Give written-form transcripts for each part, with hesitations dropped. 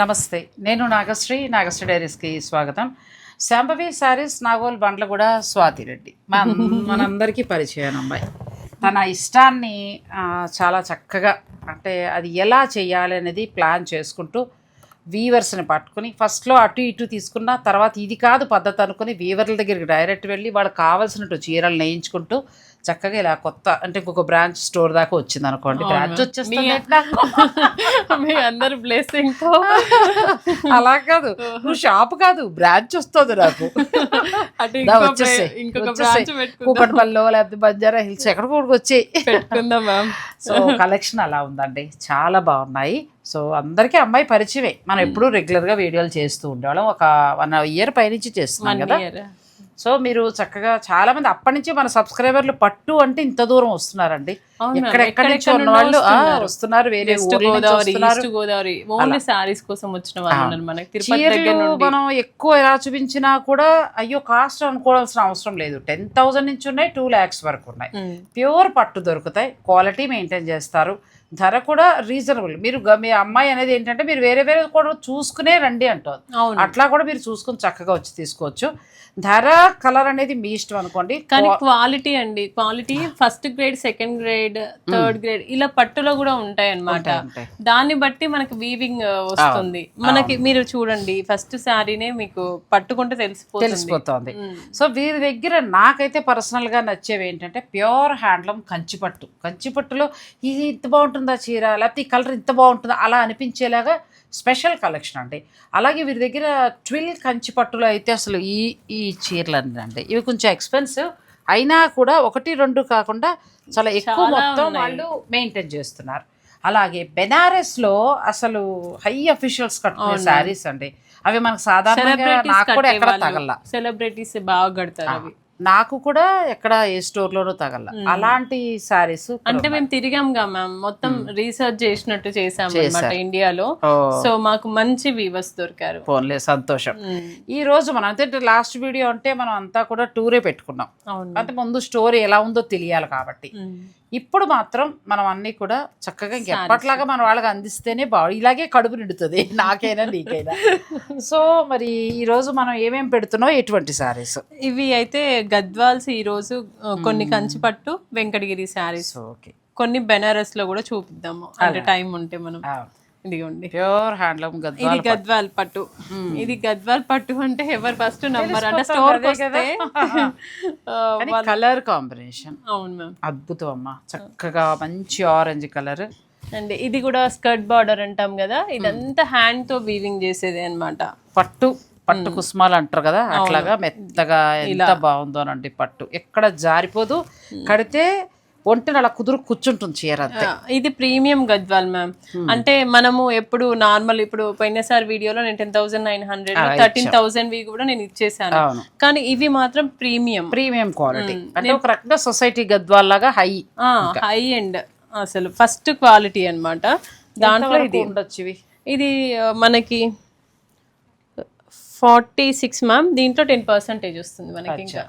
నమస్తే, నేను నాగశ్రీ డైరీస్కి స్వాగతం. శాంభవి శారీస్, నాగోల్ బండ్లగూడ స్వాతి రెడ్డి మనందరికీ పరిచయం అమ్మాయి. తన ఇష్టాన్ని చాలా చక్కగా, అంటే అది ఎలా చేయాలి అనేది ప్లాన్ చేసుకుంటూ వీవర్స్ని పట్టుకుని ఫస్ట్లో అటు ఇటు తీసుకున్న తర్వాత ఇది కాదు పద్ధతి అనుకుని వీవర్ల దగ్గరికి డైరెక్ట్ వెళ్ళి వాళ్ళకి కావాల్సినట్టు చీరలు నేయించుకుంటూ చక్కగా ఇలా కొత్త, అంటే ఇంకొక బ్రాంచ్ స్టోర్ దాకా వచ్చింది అనుకోండి. బ్రాంచ్ వచ్చేస్తుంది అందరు బ్లెస్సింగ్. అలా కాదు, నువ్వు షాప్ కాదు బ్రాంచ్ వస్తుంది నాకు. కూకట్పల్లిలో లేకపోతే బంజారా హిల్స్ ఎక్కడ కూడా వచ్చాయి. సో కలెక్షన్ అలా ఉందండి, చాలా బాగున్నాయి. సో అందరికీ అమ్మాయి పరిచయమే, మనం ఎప్పుడు రెగ్యులర్గా వీడియోలు చేస్తూ ఉండేవాళ్ళం. ఒక 1 ఇయర్ పైనుంచి చేస్తున్నాం కదా. సో మీరు చక్కగా చాలా మంది అప్పటి నుంచి మన సబ్స్క్రైబర్లు పట్టు అంటే ఇంత దూరం వస్తున్నారండి. ఎక్కడెక్కడి నుంచి ఉన్న వాళ్ళు వస్తున్నారు, వేరే గోదావరి ఓన్లీ సారీస్ కోసం వచ్చిన వాళ్ళు. మనం ఎక్కువ ఎలా చూపించినా కూడా అయ్యో కాస్ట్ అనుకోవాల్సిన అవసరం లేదు. 10,000 నుంచి ఉన్నాయి, 2 lakhs వరకు ఉన్నాయి. ప్యూర్ పట్టు దొరుకుతాయి, క్వాలిటీ మెయింటైన్ చేస్తారు, ధర కూడా రీజనబుల్. మీరు మీ అమ్మాయి అనేది ఏంటంటే మీరు వేరే వేరే కూడా చూసుకునే రండి అంటారు, అట్లా కూడా మీరు చూసుకుని చక్కగా వచ్చి తీసుకోవచ్చు. ధర కలర్ అనేది మీ ఇష్టం అనుకోండి, కానీ క్వాలిటీ అండి, quality first grade, second grade, third grade ఇలా పట్టులో కూడా ఉంటాయి అన్నమాట. దాన్ని బట్టి మనకి వీవింగ్ వస్తుంది. మనకి మీరు చూడండి, ఫస్ట్ శారీనే మీకు పట్టుకుంటే తెలిసిపోతుంది. సో వీరి దగ్గర నాకైతే పర్సనల్ గా నచ్చేవి ఏంటంటే ప్యూర్ హ్యాండ్లూమ్ కంచిపట్టు. కంచిపట్టులో ఇది ఇంత బాగుంటుందా చీర, లేకపోతే ఈ కలర్ ఇంత బాగుంటుందా అలా అనిపించేలాగా స్పెషల్ కలెక్షన్ అండి. అలాగే వీరి దగ్గర ట్విల్ కంచిపట్టులో అయితే అసలు ఈ చీరలు అండి ఇవి కొంచెం ఎక్స్పెన్సివ్ అయినా కూడా 1-2 కాకుండా చాలా ఎక్కువ మొత్తం వాళ్ళు మెయింటైన్ చేస్తున్నారు. అలాగే బెనారస్లో అసలు హై అఫీషియల్స్ కట్టుకునే శారీస్ అండి, అవి మనకు సాధారణంగా నాకు కూడా ఎక్కడ తగల, సెలబ్రిటీస్ బాగా కడతారు అవి. నాకు కూడా ఎక్కడ ఏ స్టోర్ లోనూ తగల అలాంటి సారీస్. అంటే మేము తిరిగాంగా మ్యామ్, మొత్తం రీసెర్చ్ చేసినట్టు చేసాం అన్నమాట ఇండియాలో. సో మాకు మంచి వీవర్స్ దొరికారు. ఫోన్లే సంతోషం. ఈ రోజు మనం అంటే లాస్ట్ వీడియో అంటే మనం అంతా కూడా టూరే పెట్టుకున్నాం, అంటే ముందు స్టోరీ ఎలా ఉందో తెలియాలి కాబట్టి. ఇప్పుడు మాత్రం మనం అన్ని కూడా చక్కగా ఇంకెప్పట్లాగా మన వాళ్ళకి అందిస్తేనే ఇలాగే కడుపు నిండుతుంది నాకైనా నీకైనా. సో మరి ఈ రోజు మనం ఏమేమి పెడుతున్నాం, ఎటువంటి సారీస్? ఇవి అయితే గద్వాల్స్, ఈ రోజు కొన్ని కంచిపట్టు వెంకటగిరి శారీస్, కొన్ని బెనారస్ లో కూడా చూపిద్దాము అంటే టైం ఉంటే మనం. ఇదిగోండి ప్యూర్ హ్యాండ్లూమ్ ఇది గద్వాల్ పట్టు. ఇది గద్వాల్ పట్టు అంటే ఎవరు ఫస్ట్ నంబర్ అంటే స్టోర్ వస్తే కలర్ కాంబినేషన్. అవును మ్యామ్, అద్భుతం అమ్మా, చక్కగా మంచి ఆరెంజ్ కలర్. అండ్ ఇది కూడా స్కర్ట్ బార్డర్ అంటాం కదా, ఇదంతా హ్యాండ్ తో వీవింగ్ చేసేది అన్నమాట. పట్టు కుసుమాలు అంటారు కదా, అట్లాగా మెత్తగా ఎంత బాగుందోనండి. పట్టు ఎక్కడ జారిపోదు, కడితే ఒంటిని అలా కుదురు కూర్చుంటుంది చీర అంతే. ఇది ప్రీమియం గద్వాల్ మ్యామ్. అంటే మనము ఎప్పుడు నార్మల్, ఇప్పుడు పోయినసారి వీడియోలో నేను 10,900 13,000 కూడా నేను ఇచ్చేసాను, కానీ ఇవి మాత్రం ప్రీమియం క్వాలిటీ. అంటే ఒక రకంగా సొసైటీ గద్వాల్ లాగా హై అండ్ అసలు ఫస్ట్ క్వాలిటీ అన్నమాట. దాంట్లో ఇది ఉండొచ్చు. ఇది మనకి 46 మ్యామ్, దీంట్లో 10% వస్తుంది మనకి. ఇంకా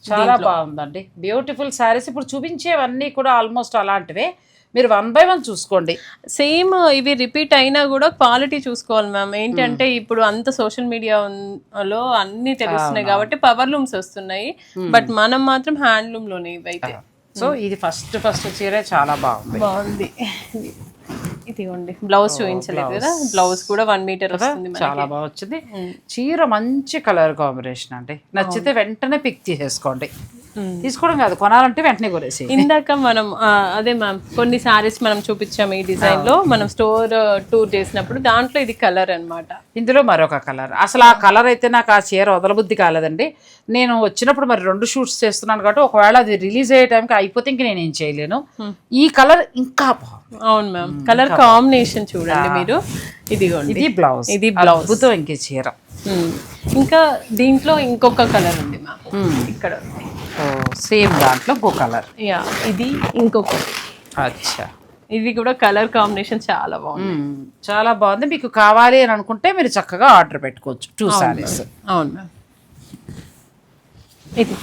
చాలా బాగుందండి, బ్యూటిఫుల్ శారీస్. ఇప్పుడు చూపించేవన్నీ కూడా ఆల్మోస్ట్ అలాంటివే, మీరు 1 by 1 చూసుకోండి. సేమ్ ఇవి రిపీట్ అయినా కూడా క్వాలిటీ చూసుకోవాలి మ్యామ్. ఏంటంటే ఇప్పుడు అంత సోషల్ మీడియాలో అన్ని తెలుస్తున్నాయి కాబట్టి పవర్ లూమ్స్ వస్తున్నాయి, బట్ మనం మాత్రం హ్యాండ్లూమ్ లోనే ఇవైతే. సో ఇది ఫస్ట్ చీర చాలా బాగుంది. ఇదిగోండి బ్లౌజ్ చూపించలేదు కదా, బ్లౌజ్ కూడా 1 మీటర్ వస్తుంది, చాలా బాగా వచ్చింది. చీర మంచి కలర్ కాంబినేషన్ అండి, నచ్చితే వెంటనే పిక్ తీసేసుకోండి. తీసుకోవడం కాదు, కొనాలంటే వెంటనే కొనేసి. ఇందాక మనం అదే మ్యామ్ కొన్ని సారీస్ మనం చూపించాము ఈ డిజైన్ లో, మనం స్టోర్ టూర్ చేసినప్పుడు దాంట్లో ఇది కలర్ అన్నమాట. ఇందులో మరొక కలర్. అసలు ఆ కలర్ అయితే నాకు ఆ చీర వదలబుద్ధి కాలేదండి. నేను వచ్చినప్పుడు మరి 2 షూట్స్ చేస్తున్నాను కాబట్టి ఒకవేళ అది రిలీజ్ అయ్యే టైంకి అయిపోతే ఇంక నేను ఏం చేయలేను. ఈ కలర్ ఇంకా అవును మ్యామ్, కలర్ కాంబినేషన్ చూడండి మీరు. ఇదిగోండి ఇది బ్లౌజ్, ఇది బ్లౌజ్ అద్భుతం. ఇంకే చీర ఇంకా దీంట్లో ఇంకొక కలర్ ఉంది మ్యామ్, ఇక్కడ సేమ్ దాంట్లో ఇంకో కలర్. ఇది ఇంకొకటి. అచ్చా, ఇది కూడా కలర్ కాంబినేషన్ చాలా బాగుంది, చాలా బాగుంది. మీకు కావాలి అని అనుకుంటే మీరు చక్కగా ఆర్డర్ పెట్టుకోవచ్చు 2 సారీస్. అవును మ్యామ్. ఇది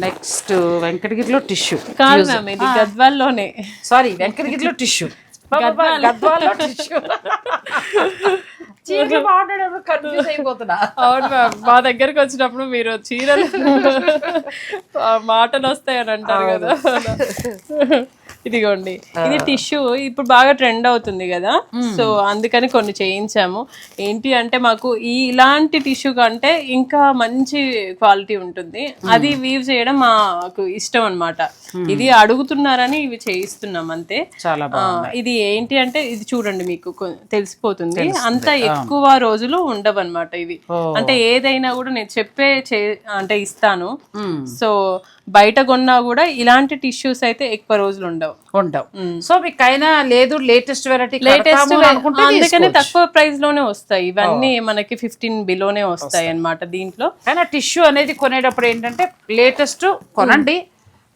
నెక్స్ట్ వెంకటగిరిలో టిష్యూ కాదు మ్యామ్, ఇది గద్వాల్లోనే. సారీ, వెంకటగిరిలో టిష్యూ. గద్వాల్లో టిష్యూ చీరలు బాగుండేటప్పుడు కన్ఫ్యూజ్ అయిపోతున్నా. అవును మ్యామ్, మా దగ్గరకు వచ్చినప్పుడు మీరు చీరలు మాటలు వస్తాయని అంటారు కదా. ఇదిగోండి, ఇది టిష్యూ ఇప్పుడు బాగా ట్రెండ్ అవుతుంది కదా, సో అందుకని కొన్ని చేయించాము. ఏంటి అంటే మాకు ఇలాంటి టిష్యూ కంటే ఇంకా మంచి క్వాలిటీ ఉంటుంది, అది వీవ్ చేయడం మాకు ఇష్టం అన్నమాట. ఇది అడుగుతున్నారని ఇవి చేయిస్తున్నాం అంతే. చాలా ఇది ఏంటి అంటే ఇది చూడండి మీకు తెలిసిపోతుంది, అంత ఎక్కువ రోజులు ఉండవు అనమాట ఇవి. అంటే ఏదైనా కూడా నేను అంటే ఇస్తాను. సో బయట కొన్నా కూడా ఇలాంటి టిష్యూస్ అయితే ఎక్కువ రోజులు ఉండవు. సో మీకైనా లేదు లేటెస్ట్ వెరైటీ అందుకనే తక్కువ ప్రైస్ లోనే వస్తాయి ఇవన్నీ, మనకి 15 బిలోనే వస్తాయి అన్నమాట. దీంట్లో కానీ టిష్యూ అనేది కొనేటప్పుడు ఏంటంటే లేటెస్ట్ కొనండి,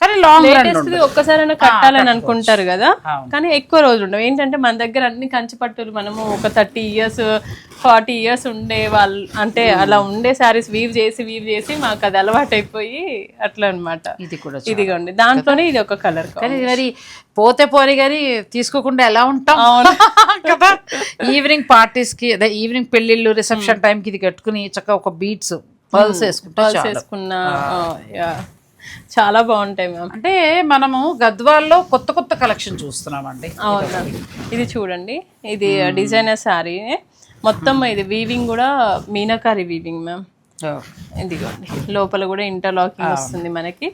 కానీ లాంగ్ లేటెస్ట్ ఒక్కసారైనా కట్టాలని అనుకుంటారు కదా, కానీ ఎక్కువ రోజులు ఉండవు. ఏంటంటే మన దగ్గర అన్ని కంచి పట్టులు మనము ఒక 30 years 40 years ఉండే వాళ్ళు, అంటే అలా ఉండే శారీస్ వీవ్ చేసి మాకు అది అలవాటు అయిపోయి అట్లా అనమాట. ఇది కూడా ఇదిగోండి, దాంట్లోనే ఇది ఒక కలర్. కానీ మరి పోతే పోని కానీ తీసుకోకుండా ఎలా ఉంటాం కదా. ఈవినింగ్ పార్టీస్ కి, అదే ఈవినింగ్ పెళ్లిళ్ళు రిసెప్షన్ టైం కి ఇది కట్టుకుని చక్కగా ఒక బీట్స్ పర్ల్స్ వేసుకున్నా చాలా బాగుంటాయి మ్యామ్. అంటే మనము గద్వాల్లో కొత్త కొత్త కలెక్షన్ చూస్తున్నామండి. అవునా, ఇది చూడండి, ఇది డిజైనర్ శారీ మొత్తం. ఇది వీవింగ్ కూడా మీనాకారి వీవింగ్ మ్యామ్. ఇదిగోండి, లోపల కూడా ఇంటర్లాకింగ్ వస్తుంది మనకి.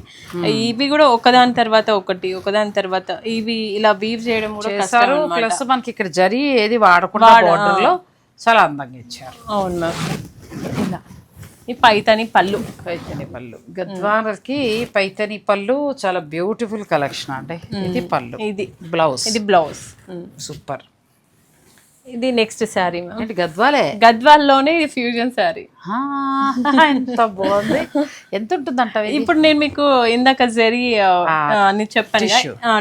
ఇవి కూడా ఒకదాని తర్వాత ఇవి ఇలా వీవ్ చేయడం కూడా కష్టం. ప్లస్ మనకి ఇక్కడ జరీ ఏది వాడకుండా బార్డర్ లో చాలా అందంగా ఇచ్చారు. అవును మ్యామ్. ఇలా ఈ పైతని పళ్ళు, గద్వాలకి పైతని పళ్ళు చాలా బ్యూటిఫుల్ కలెక్షన్ అండి. ఇది పళ్ళు, ఇది బ్లౌజ్, ఇది బ్లౌజ్ సూపర్. ఇది నెక్స్ట్ శారీ గద్వాల్లోనే ఇది ఫ్యూజన్ శారీ. ఎంత బాగుంది. ఎంత ఉంటుందంట ఇప్పుడు నేను మీకు ఇందాక జరీ అని చెప్పాను,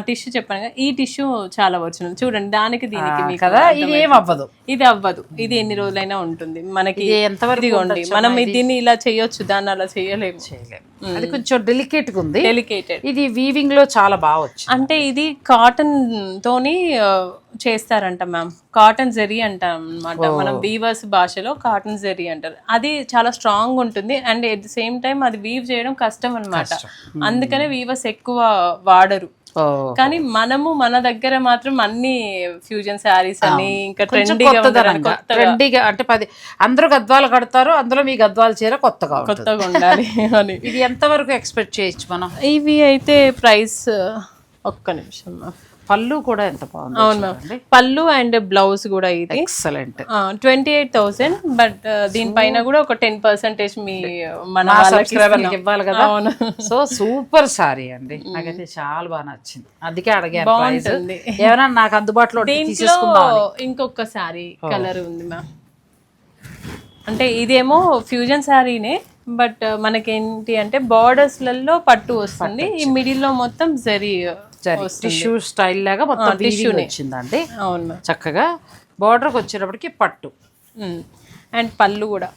టిష్యూ చెప్పాను కదా, ఈ టిష్యూ చాలా ఒరిజినల్. చూడండి, దానికి దీనికి కదా, ఇది ఏం అవ్వదు. ఇది అవ్వదు, ఇది ఎన్ని రోజులైనా ఉంటుంది మనకి. ఎంతవరకు మనం దీన్ని ఇలా చేయొచ్చు, దాన్ని అలా చేయలేము. అది కొంచెం డెలికేట్ గా ఉంది. డెలికేటెడ్. ఇది వీవింగ్ లో చాలా బాగా వచ్చింది. అంటే ఇది కాటన్ తోని చేస్తారంట మ్యామ్, కాటన్ జరీ అంటాం అనమాట. మనం వీవర్స్ భాషలో కాటన్ జరీ అంటారు. అది చాలా స్ట్రాంగ్ ఉంటుంది and at the same time అది వీవ్ చేయడం కష్టం అనమాట. అందుకనే వీవర్స్ ఎక్కువ వాడరు. కానీ మనము మన దగ్గర మాత్రం అన్ని ఫ్యూజన్ శారీస్ అని ఇంకా ట్రెండీగా అంటే 10 అందరూ గద్వాలు కడతారు, అందులో మీ గద్వాల చీర కొత్తగా ఉండాలి అని. ఇది ఎంత వరకు ఎక్స్పెక్ట్ చేయొచ్చు మనం? ఇవి అయితే ప్రైస్ ఒక్క నిమిషం. పళ్ళు కూడా ఎంత బాగుంది. అవును మ్యామ్, పళ్ళు అండ్ బ్లౌజ్ కూడా ఇది ఎక్సలెంట్. 28,000. బట్ దీనిపైన కూడా ఒక 10% మీ మన సబ్స్క్రైబర్కి ఇవ్వాలి కదా. అవును. సో సూపర్ సారీ అండి, నాకైతే చాలా బాగా నచ్చింది, అందుకే అడిగాను. బాగుంటుంది, ఏమైనా నాకు అందుబాటులో ఇంకొక సారీ కలర్ ఉంది మ్యామ్. అంటే ఇదేమో ఫ్యూజన్ శారీనే, బట్ మనకేంటి అంటే బార్డర్స్లలో పట్టు వస్తుంది, ఈ మిడిల్ లో మొత్తం జరీ టిష్యూ స్టైల్ లాగా మొత్తం టిష్యూ వచ్చిందండి. అవును, చక్కగా బార్డర్కి వచ్చేటప్పటికి పట్టు అండ్ పళ్ళు కూడా.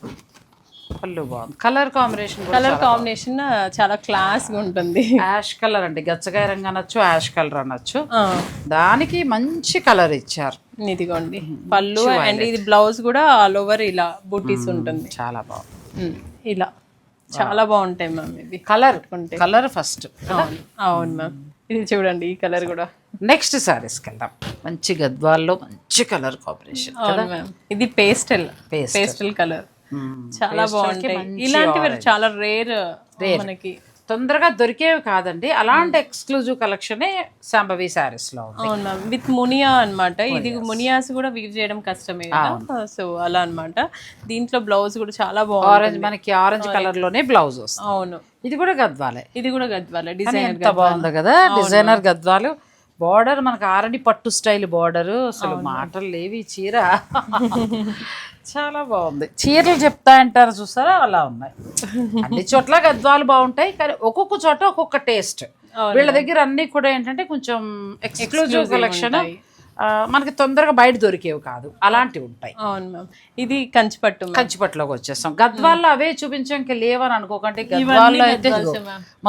పళ్ళు బాగుంది. కలర్ కాంబినేషన్ చాలా క్లాస్ గా ఉంటుంది. యాష్ కలర్ అండి, గచ్చగాయ రంగు అనొచ్చు, యాష్ కలర్ అనొచ్చు, దానికి మంచి కలర్ ఇచ్చారు. ఇదిగోండి పళ్ళు అండ్ ఇది బ్లౌజ్ కూడా ఆల్ ఓవర్ ఇలా బూటీస్ ఉంటుంది. చాలా బాగుంది. ఇలా చాలా బాగుంటాయి మ్యామ్. ఇది కలర్ ఫస్ట్. అవును మ్యామ్, ఇది చూడండి, ఈ కలర్ కూడా. నెక్స్ట్ సారీస్కి వెళ్దాం. మంచి గద్వాల్లో మంచి కలర్ కాంబినేషన్. ఇది పేస్టల్ కలర్, చాలా బాగుంటాయి. ఇలాంటివి చాలా రేర్ మనకి, తొందరగా దొరికేవి కాదండి. అలాంటి ఎక్స్క్లూజివ్ కలెక్షన్ శాంభవి సారీస్ లో ఉంది. అవును మ్యామ్, విత్ మునియా అన్నమాట. ఇది మునియాస్ కూడా వీవ్ చేయడం కష్టమే కదా, సో అలా అన్నమాట. దీంట్లో బ్లౌజ్ కూడా చాలా బాగుంది, మనకి ఆరెంజ్ కలర్ లోనే బ్లౌజ్ వస్తుంది. అవును, ఇది కూడా గద్వాలే. డిజైనర్ ఎంత బాగుంది కదా, డిజైనర్ గద్వాలు. బార్డర్ మనకి ఆరని పట్టు స్టైల్ బార్డర్, అసలు మాటలు లేవి. చీర చాలా బాగుంది. చీరలు చెప్తా అంటారు చూసారా, అలా ఉన్నాయి. అన్ని చోట్ల గద్వాలు బాగుంటాయి, కానీ ఒక్కొక్క చోట ఒక్కొక్క టేస్ట్. వీళ్ళ దగ్గర అన్ని కూడా ఏంటంటే కొంచెం ఎక్స్క్లూజివ్ కలెక్షన్, మనకి తొందరగా బయట దొరికేవి కాదు, అలాంటివి ఉంటాయి. అవును మ్యామ్, ఇది కంచిపట్టులోకి వచ్చేస్తాం. గద్వాల్లో అవే చూపించాం, ఇంకా లేవని అనుకోకండి. గద్వాల్లో అయితే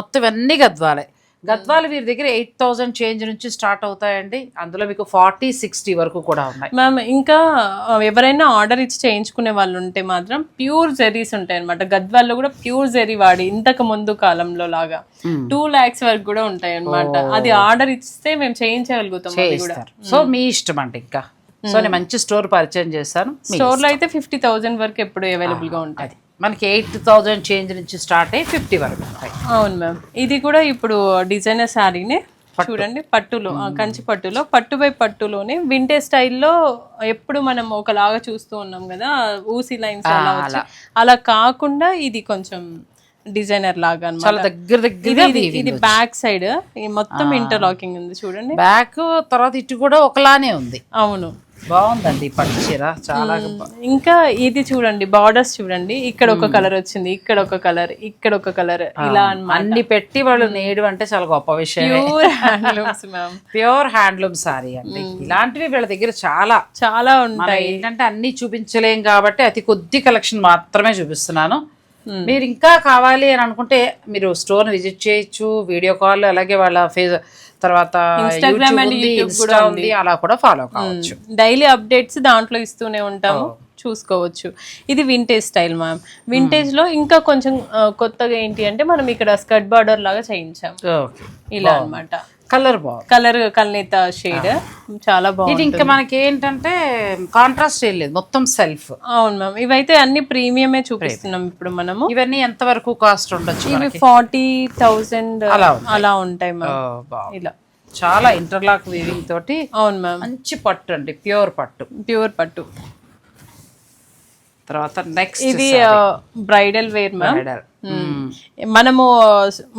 మొత్తం అన్ని గద్వాలే. గద్వాలు వీరి దగ్గర 8,000 చేంజ్ నుంచి స్టార్ట్ అవుతాయండి. అందులో మీకు 40-60 వరకు కూడా ఉన్నాయి మ్యామ్. ఇంకా ఎవరైనా ఆర్డర్ ఇచ్చి చేయించుకునే వాళ్ళు ఉంటే మాత్రం ప్యూర్ జెరీస్ ఉంటాయి అనమాట. గద్వాల్లో కూడా ప్యూర్ జెరీ వాడి ఇంతకు ముందు కాలంలో లాగా 2 lakhs వరకు కూడా ఉంటాయి అనమాట. అది ఆర్డర్ ఇస్తే మేము చేయించగలుగుతాం. అది కూడా సో మీ ఇష్టం అండి. ఇంకా సో నేను మంచి స్టోర్ పరిచయం చేస్తాను. స్టోర్ లో అయితే 50,000 వరకు ఎప్పుడు అవైలబుల్ గా ఉంటాయి. మనకి 8,000 చేంజ్ నుంచి స్టార్ట్ అయ్యి 50 వరకు ఉంటాయి. అవును మ్యామ్. ఇది కూడా ఇప్పుడు డిజైనర్ శారీనే చూడండి, పట్టులో కంచి పట్టులో, పట్టు బై పట్టులోనే వింటేజ్ స్టైల్లో ఎప్పుడు మనం ఒకలాగా చూస్తూ ఉన్నాం కదా, ఊసి లైన్స్ అలా వచ్చి, అలా కాకుండా ఇది కొంచెం డిజైనర్ లాగా అన్నమాట. ఇది బ్యాక్ సైడ్ మొత్తం ఇంటర్లాకింగ్ ఉంది చూడండి. బ్యాక్ తర్వాత ఇటు కూడా ఒకలానే ఉంది. అవును, బాగుందండి పట్టు చీర చాలా. ఇంకా ఇది చూడండి, బార్డర్స్ చూడండి, ఇక్కడ ఒక కలర్ వచ్చింది, ఇక్కడ ఒక కలర్, ఇక్కడ ఒక కలర్, ఇలా అన్ని పెట్టి వాళ్ళు నేడు అంటే చాలా గొప్ప విషయం. Pure handlooms ma'am, pure handloom sorry అండి. ఇలాంటివి వీళ్ళ దగ్గర చాలా చాలా ఉంటాయి. ఏంటంటే అన్ని చూపించలేం కాబట్టి అతి కొద్ది కలెక్షన్ మాత్రమే చూపిస్తున్నాను. మీరు ఇంకా కావాలి అని అనుకుంటే మీరు స్టోర్ విజిట్ చేయొచ్చు, వీడియో కాల్, అలాగే వాళ్ళ తర్వాత ఇన్స్టాగ్రామ్ అండ్ యూట్యూబ్ కూడా ఉంది, అలా కూడా ఫాలో కావచ్చు. డైలీ అప్డేట్స్ దాంట్లో ఇస్తూనే ఉంటాము, చూసుకోవచ్చు. ఇది వింటేజ్ స్టైల్ మ్యామ్. వింటేజ్ లో ఇంకా కొంచెం కొత్తగా ఏంటి అంటే మనం ఇక్కడ స్కర్ట్ బార్డర్ లాగా చేయించాం ఇలా అన్నమాట. కలర్ బాగుంది, కలర్ కల్నేత షేడ్ చాలా బాగుంది. ఇది ఇంకా మనకి ఏంటంటే కాంట్రాస్ట్ ఏం లేదు, మొత్తం సెల్ఫ్. అవును మ్యామ్. ఇవైతే అన్ని ప్రీమియమే చూపిస్తున్నాం ఇప్పుడు మనము. ఇవన్నీ ఎంత వరకు కాస్ట్ ఉండొచ్చు? ఇవి 40,000 అలా ఉంటాయి మ్యామ్. ఇలా చాలా ఇంటర్లాక్ వీవింగ్ తోటి. అవును మ్యామ్. మంచి పట్టు అండి, ప్యూర్ పట్టు, ప్యూర్ పట్టు. తర్వాత నెక్స్ట్ ఇది బ్రైడల్ వేర్ మ్యామ్. మనము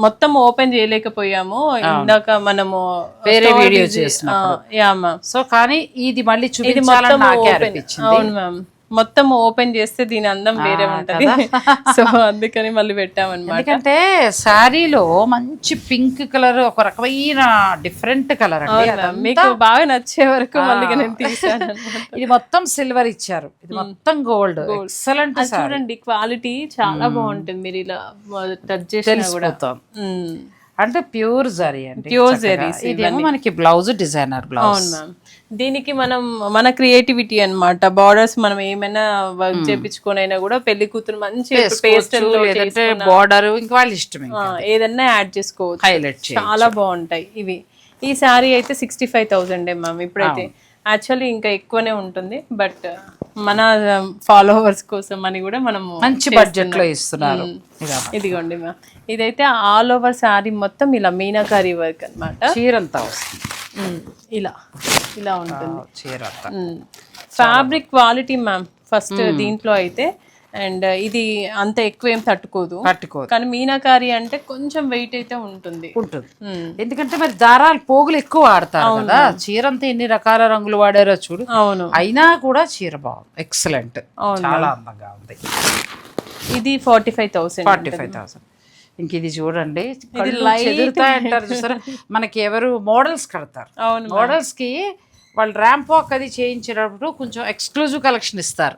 మొత్తం ఓపెన్ చేయలేకపోయాము ఇందాక, మనము వేరే వీడియో చేస్తున్నాం. సో కానీ ఇది మళ్ళీ చూపించాలని నాకే అనిపించింది. అవును మ్యామ్, మొత్తం ఓపెన్ చేస్తే దీని అందం వేరే ఉంటది. సో అందుకని మళ్ళీ పెట్టామన్నమాట. ఎందుకంటే శారీలో మంచి పింక్ కలర్, ఒక రకమైన డిఫరెంట్ కలర్ అండి. మీకు బాగా నచ్చే వరకు మళ్ళీ నేను తీసాను. ఇది మొత్తం సిల్వర్ ఇచ్చారు, ఇది మొత్తం గోల్డ్. ఎక్సలెంట్. చూడండి క్వాలిటీ చాలా బాగుంటుంది, మీరు ఇలా టచ్ చేసినా కూడా. అంటే ప్యూర్ జరీ అండి, ప్యూర్ జరీ. ఇదేమో మనకి బ్లౌజ్ డిజైనర్ బ్లౌజ్. అవును మ్యామ్. దీనికి మనం మన క్రియేటివిటీ అన్నమాట. బార్డర్స్ మనం ఏమైనా వర్క్ చేపించుకోనైనా కూడా పెళ్లి కూతురు మంచి పేస్టల్ బార్డర్ ఇంకా వాళ్ళ ఇష్టం, ఏదన్నా యాడ్ చేసుకోవచ్చు, హైలైట్ చాలా బాగుంటాయి ఇవి. ఈ శారీ అయితే 65,000 మ్యామ్ ఇప్పుడైతే. యాక్చువల్లీ ఇంకా ఎక్కువనే ఉంటుంది, బట్ మన ఫాలోవర్స్ కోసం అని కూడా మనం మంచి బడ్జెట్ లో ఇస్తున్నారు. ఇదిగోండి మ్యామ్, ఇదైతే ఆల్ ఓవర్ శారీ మొత్తం ఇలా మీనాకారి వర్క్ అన్నమాట. చీరంతా వస్తుంది ఇలా ఇలా ఉంటుంది చీర. ఫ్యాబ్రిక్ క్వాలిటీ మ్యామ్ ఫస్ట్ దీంట్లో అయితే. అండ్ ఇది అంత ఎక్కువ ఏం తట్టుకోదు, కానీ మీనాకారి అంటే కొంచెం వెయిట్ అయితే ఉంటుంది. ఎందుకంటే మరి దారాలు పోగులు ఎక్కువ వాడతారు కదా. చీర అంతా ఎన్ని రకాల రంగులు వాడారో చూడు. అవును, అయినా కూడా చీర బాగుంది, ఎక్సలెంట్, చాలా అందంగా ఉంది. ఇది 45,000. ఇంక ఇది చూడండి, చెదురుతాయంటారు చూసారా. మనకి ఎవరు మోడల్స్ కడతారు, మోడల్స్ కి వాళ్ళు ర్యాంప్ వాక్ అది చేయించేటప్పుడు కొంచెం ఎక్స్క్లూజివ్ కలెక్షన్ ఇస్తారు.